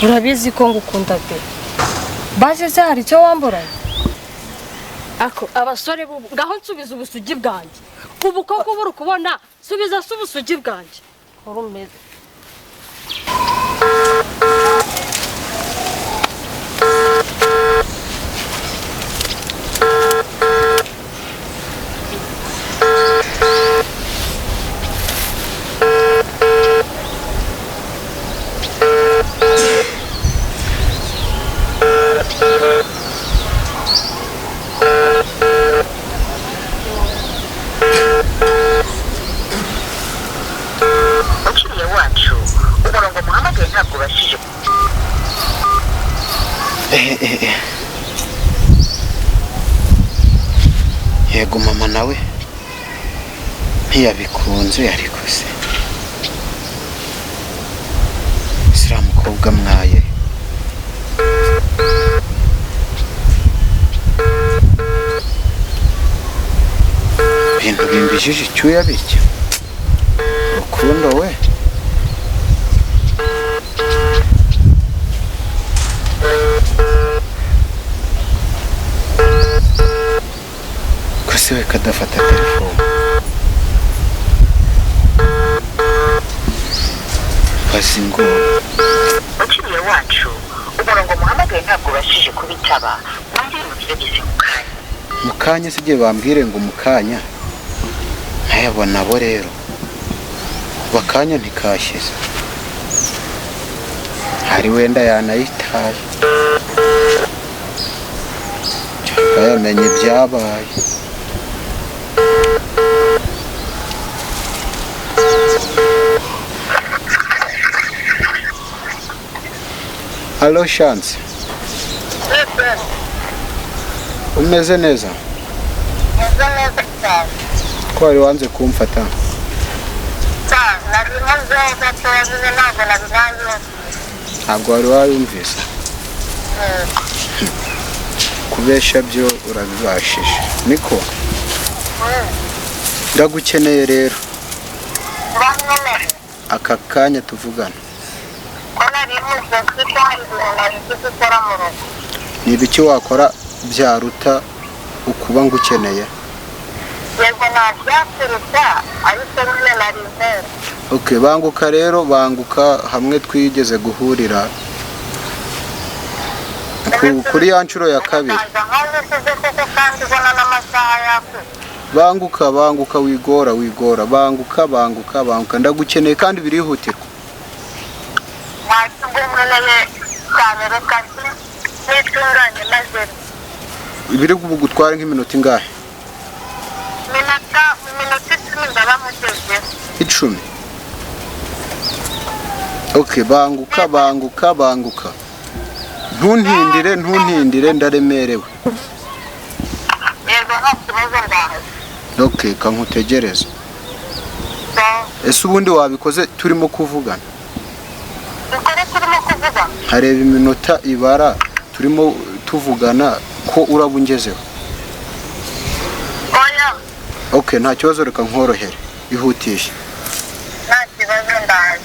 urabizi ko ngukunda pe baje se hari icyo wambura ako abasore ngaho nsubiza ubusugi bwanjye ubu koko buri kubona subiza ubusugi bwanjye urumeze yego mama nawe ntiyabikunze ariko se sira mukobwa mwaye bintu bimbijije icyuya bityo urukundo we we kadafata telefone bazingo ukiriye wacu umurongo muhamagaye ntabwo bashije kubitaba wongere mugerageze mukanya sigiye bambwire ngo mukanya ntayabona bo rero bakanya ntikashize hari wenda yanayitaye yamenye byabaye Hello Chance. Umeze neza? Ko wari wanze kumfata? Ntabwo wari wayumvise? Kubesha byo urabibashije niko? Ndagukeneye rero. Aka kanya tuvugana. Ni ibiki wakora byaruta ukuba ngukeneye? Yego ntabyakuruta ariko nyine narize. Okay, banguka rero banguka hamwe twigeze guhurira kuri ya nshuro ya kabiri. Banguka wigora banguka ndagukeneye kandi birihutirwa. Ibiri gutwara nk'iminota ingahe? Minota 10 ndabamuteze. 10. Okay, banguka. Ntuntindire ndaremerewe. Yego ntakibazo ndaje. Okay, kankutegereza. Ese ubundi wabikoze turimo kuvugana? Hareba iminota ibara turimo tuvugana ko urabungezeho. Oya. Okay, nta kibazo reka nkorohere. Ihutisha. Nta kibazo ndaje.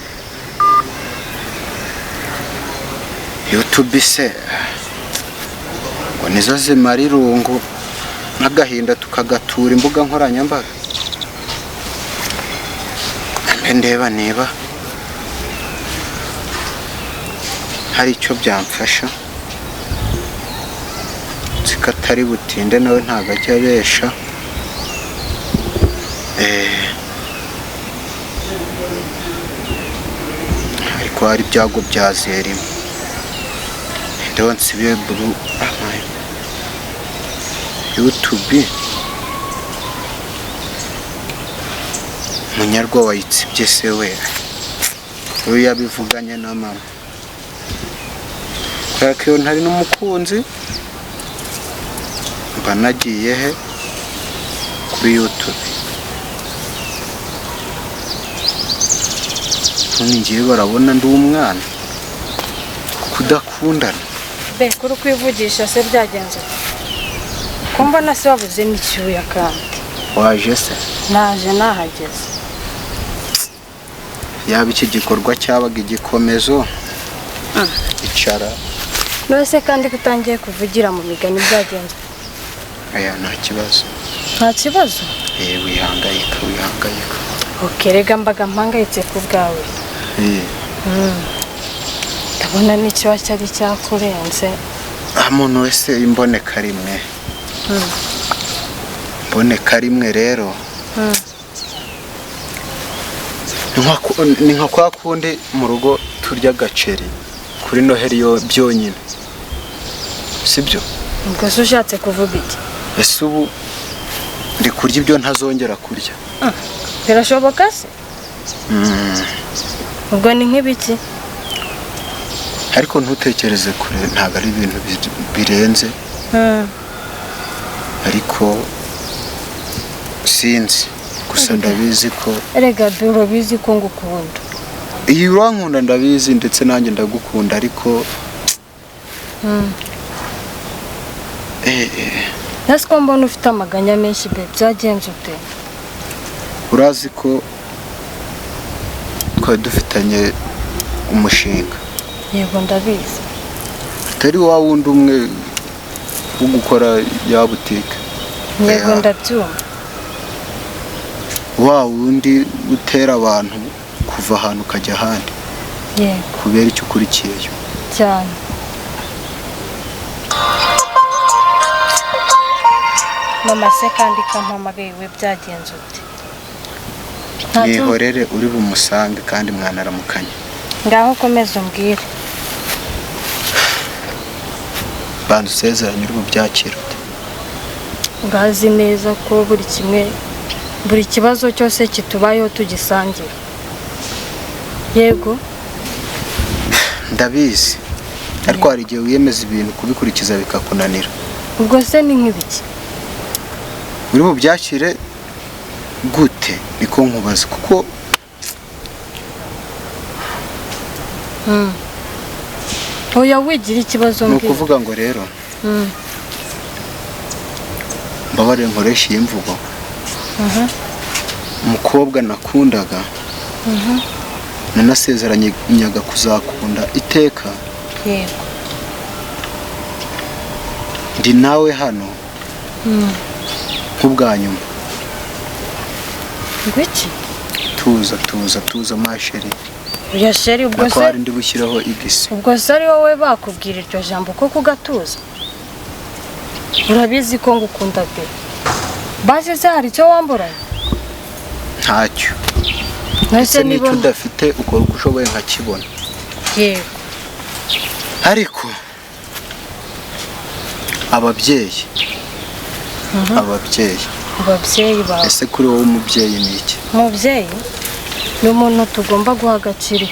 YouTube se ngo nizo zimara irungu n'agahinda tukagatura imbuga nkoranyambaga. Ndeba niba hari icyo byamfasha zikatari butinde nawe ntago ajya besha ariko hari ibyago bya zerimo ndonse biye buru YouTube munyarwa wayitsibye se we uyu yabivuganye na mama kwako ntari n'umukunzi mba nagiye he kuri YouTube ngiye barabona ndi umwana kudakundana be kuri kwivugisha se byagenze kumva na se wabuze n'icyuya kandi waje se naje nahageze yaba iki gikorwa cyabaga igikomezo icara. Nose kandi kutangiye kuvugira mu migani byagenze. Aya nta kibazo. Nta kibazo? Wihangayika. Rega mbaga mpangayitse ku bwawe. Ndabona n'ikiba cyari cyakurenze. Umuntu wese imboneka rimwe. Mboneka rimwe rero. Ni nka kwa kundi mu rugo turya agaceri kuri Noheli yo byonyine, sibyo? Ubwo se ushatse kuvuga iki? Ese ubu ndi kurya ibyo ntazongera kurya. Birashoboka se? Ubwo ni nk'ibiki? Ariko ntutekereze kure, ntabwo ari ibintu birenze. Ariko sinzi, gusa ndabizi ko. Erega urabizi ko ngukunda. Iyo urankunda ndabizi, ndetse nanjye ndagukunda, ariko Nasi ko mbona ufite amaganya menshi be, byagenze ute? Urazi ko twari dufitanye umushinga. Yego ndabizi. Atari wa wundi umwe wo gukora ya butike. Yego ndabyumva. Wa wundi utera abantu kuva ahantu ukajya ahandi. Yego. Kubera icyo ukurikiyeyo. Cyane. Mama se kandi kampamagaye we byagenze ute? Yihorere uri bumusange kandi mwanaramukanye. Ngaho komeza umbwire. Bantu usezeranye uri bubyakira ute? Urazi neza ko buri kibazo cyose kitubayeho tugisangira. Yego. Ndabizi. Ariko hari igihe wiyemeza ibintu kubikurikiza bikakunanira. Ubwo se ni nk'ibiki? Uri bubyakire gute? Niko nkubaza kuko oya wigira ikibazo mbwira. Ni ukuvuga ngo rero mbabare nkoresha iyi mvugo. Umukobwa nakundaga nanasezeranye nyaga kuzakunda iteka. Yego. Ndi nawe hano nk'ubwa nyuma. Ngwiki? Tuza masheri. Oya sheri, ubwo se hari ndi bushyiraho igisi. Ubwo se ari wowe bakubwira iryo jambo ko kugatuza? Urabizi ko ngukunda pe. Base se hari icyo wamburanye? Ntacyo. Nase niba udafite ukora uko ushoboye nkakibona. Yego. Ariko ababyeyi bawe. Ese kuri wowe umubyeyi ni iki? Umubyeyi ni umuntu tugomba guha agaciro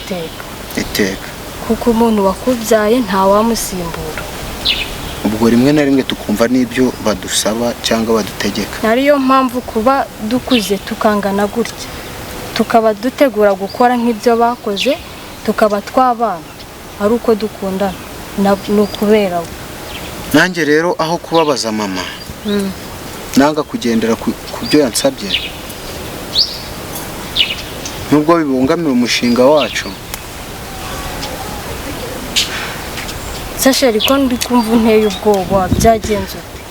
iteka. Kuko umuntu wakubyaye nta wamusimbura. Ubwo rimwe na rimwe tukumva n'ibyo badusaba cyangwa badutegeka. Ariyo mpamvu kuba dukuze tukangana gutya, tukaba dutegura gukora nk'ibyo bakoze, tukaba twabana ari uko dukundana, ni ukubera we. Nanjye rero aho kubabaza mama, nanga kugendera ku byo yansabye, nubwo bibungamira umushinga wacu. Sasheri ko ndi kumva unteye ubwoba, byagenze ute?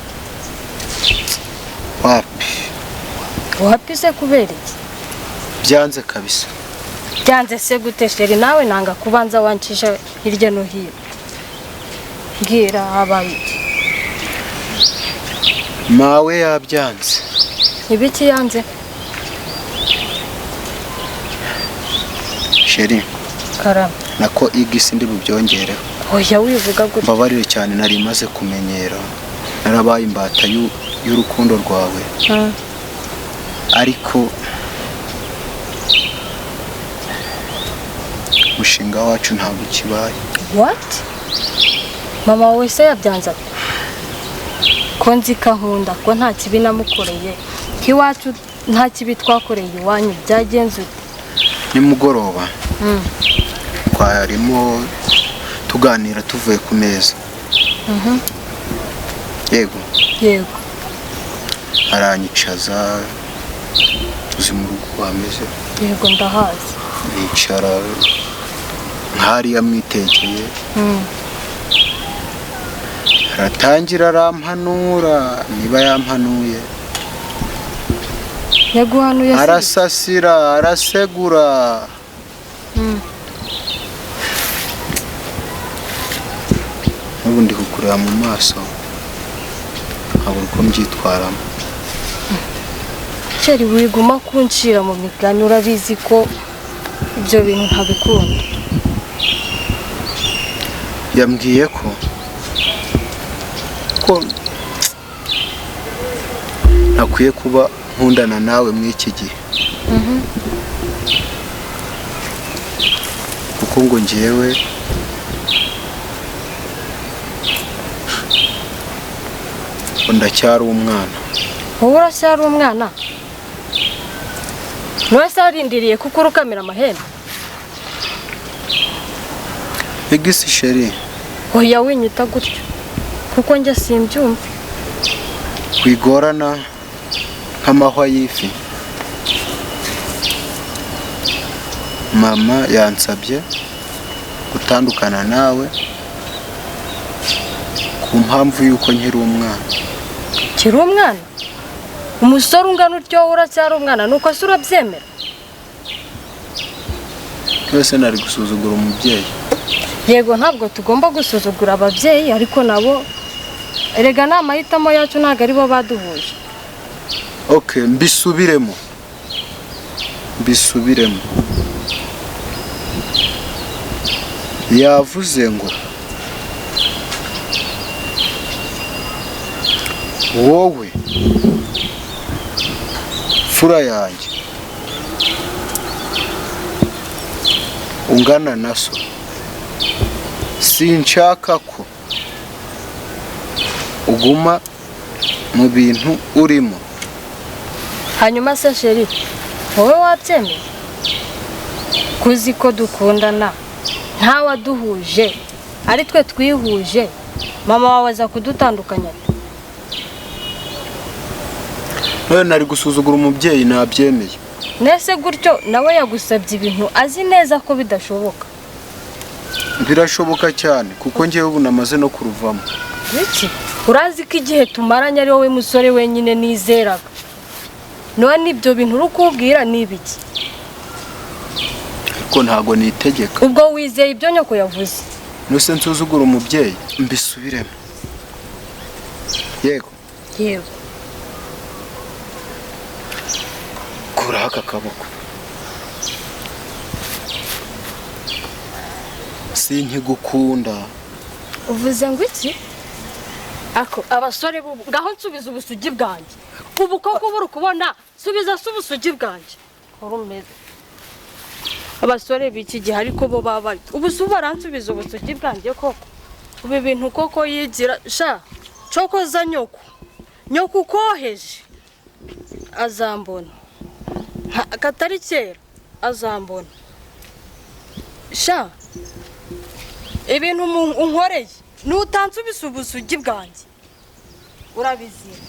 Wapi se kubera iki? Byanze kabisa. Byanze se gute sheri? Nawe nanga kubanza wancisha hirya no hino. Mbwira habaye iki? Mawe yabyanze. Ibiki yanze? Sheri. Karama. Nako igisi ndi bubyongereho. Oya wivuga gute? Mbabarire cyane, nari maze kumenyera. Narabaye imbata y'urukundo rwawe. Ariko umushinga wacu ntabwo kibaye. What? Mama wawe se yabyanze ate? Ko nzi kahunda ko nta kibi namukoreye. Kiwacu nta kibi twakoreye iwanyu, byagenze ute? Nimugoroba twarimo tuganira tuvuye ku meza. Yego. Aranyicaza, uzi mu rugo ameze. Yego ndahazi. Nicara nk'ari yamwitekeye aratangira arampanura niba yampanuye yaguhanuye arasasira arasegura n'ubundi kukureba mu maso nkabura uko mbyitwaramo Sheri wiguma kuncira mu migani urabizi ko ibyo bintu ntabikunda yambwiye ko ntakwiye kuba nkundana nawe muri iki gihe kuko ngo njyewe ndacyari umwana wowe uracyari umwana wese arindiriye kuko urukamira amahembe igisi sheri oya winyita gutyo kuko njye simbyumva kwigorana nk'amahwa y'ifi mama yansabye gutandukana nawe ku mpamvu y'uko nkiri umwana kiri umwana umusore ungana utyo uracyari umwana nuko se urabyemera wese nari gusuzugura umubyeyi yego ntabwo tugomba gusuzugura ababyeyi ariko nabo erega ni amahitamo yacu ntabwo aribo baduhuje okay mbisubiremo yavuze ngo wowe fura yanjye ungana na so sinshaka ko uguma mu bintu urimo hanyuma se sheri wowe wabyemeye kuzi ko dukundana ntawaduhuje ari twe twihuje mama wawe aza kudutandukanya none nari gusuzugura umubyeyi nabyemeye nese gutyo nawe yagusabye ibintu azi neza ko bidashoboka birashoboka cyane kuko njyewe ubu namaze no kuruvamo iki urazi ko igihe tumaranye ari wowe musore wenyine nizeraga none ibyo bintu uri kubwira ni ibiki ariko ntago nitegeka ubwo wizeye ibyo nyoko yavuze nuse nsuzugura umubyeyi mbisubiremo yego kuraho aka kaboko sinkigukunda uvuze ngo iki ako abasore ngaho nsubiza ubusugi bwanjye ubu koko buri kubona subiza ubusugi bwanjye urumeze abasore b'iki gihe ariko bo baba ubu se baransubiza ubusugi bwanjye koko ubu ibintu koko yigira sha cokoza nyoko ukoheje azambona katari kera azambona sha ibintu unkoreye nutansubiza ubusugi bwanjye urabizira